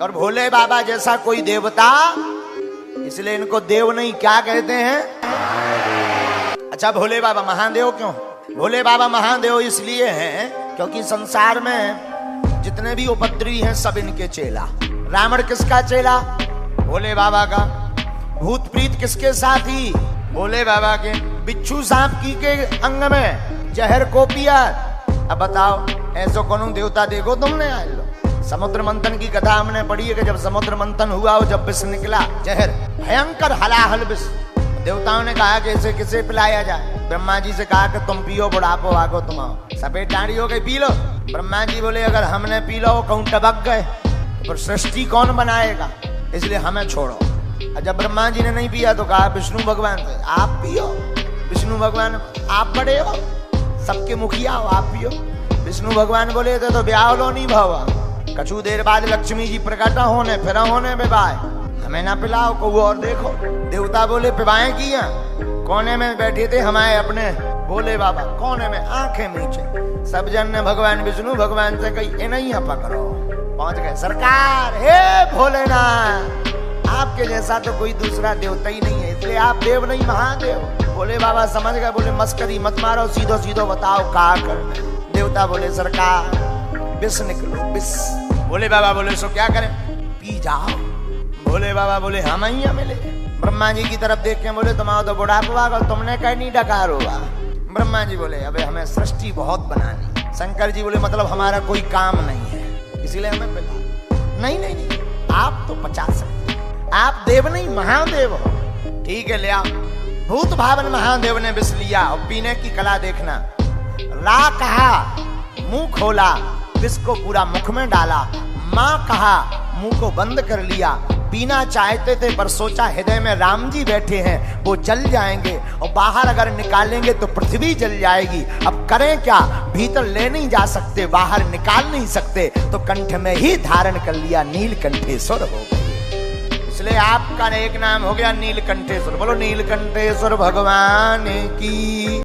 और भोले बाबा जैसा कोई देवता, इसलिए इनको देव नहीं क्या कहते हैं? अच्छा, भोले बाबा महादेव क्यों? भोले बाबा महादेव इसलिए हैं क्योंकि संसार में जितने भी उपद्रवी हैं सब इनके चेला। रावण किसका चेला? भोले बाबा का। भूत प्रीत किसके साथी? भोले बाबा के। बिच्छू सांप की के अंग में जहर को पिया। अब बताओ, ऐसा कौन देवता देखो तुमने? आज लो समुद्र मंथन की कथा हमने पढ़ी है कि जब समुद्र मंथन हुआ और जब विष निकला जहर, भयंकर हलाहल विष, देवताओं ने कहा कि इसे किसे पिलाया जाए? ब्रह्मा जी से कहा कि तुम पियो, बुढ़ापो आगो तुम आओ, सफेद दाढ़ी हो गई, पी लो। ब्रह्मा जी बोले अगर हमने पी लो कहूं टबक गए तो सृष्टि कौन बनाएगा, इसलिए हमें छोड़ो। और जब ब्रह्मा जी ने नहीं पिया तो कहा विष्णु भगवान से आप पियो। विष्णु भगवान, आप बड़े हो, सबके मुखिया हो, आप पियो। विष्णु भगवान बोले थे तो ब्याह लो नहीं भावा। कछु देर बाद लक्ष्मी जी प्रकट होने फिर होने पिबाए, हमें ना पिलाओ को और देखो। देवता बोले पिबाएं किया। कोने में बैठे थे हमारे अपने भोले बाबा, कोने में आंखें नीचे। सब जन ने भगवान विष्णु भगवान से कही नहीं पकड़ो। पहुंच गए सरकार, हे भोलेनाथ, आपके जैसा तो कोई दूसरा देवता ही नहीं है, इसलिए आप देव नहीं महादेव। भोले बाबा समझ गए, बोले मस्करी मत मारो, सीधो सीधो बताओ क्या करना। देवता बोले सरकार विष निकलो, विष। भोले बाबा बोले सो क्या करें? पी जाओ। भोले बाबा बोले हम ही मिले। ब्रह्मा जी की तरफ देख के बोले तुम तो बुढ़ापा का, तुमने कहीं नहीं डकार होगा। ब्रह्मा जी बोले अबे हमें सृष्टि बहुत बनानी। शंकर जी बोले मतलब हमारा कोई काम नहीं है इसलिए हमें पिला। नहीं नहीं नहीं, आप तो 50 आप देव नहीं महादेव हो। ठीक है ले आओ। भूत भावन महादेव ने विष लिया और पीने की कला देखना। रा कहा, मुंह खोला, विष को पूरा मुख में डाला। माँ कहा, मुंह को बंद कर लिया। पीना चाहते थे पर सोचा हृदय में राम जी बैठे हैं, वो जल जाएंगे और बाहर अगर निकालेंगे तो पृथ्वी जल जाएगी। अब करें क्या? भीतर ले नहीं जा सकते, बाहर निकाल नहीं सकते, तो कंठ में ही धारण कर लिया, नीलकंठेश्वर हो गए। इसलिए आपका एक नाम हो गया नीलकंठेश्वर। बोलो नीलकंठेश्वर भगवान की।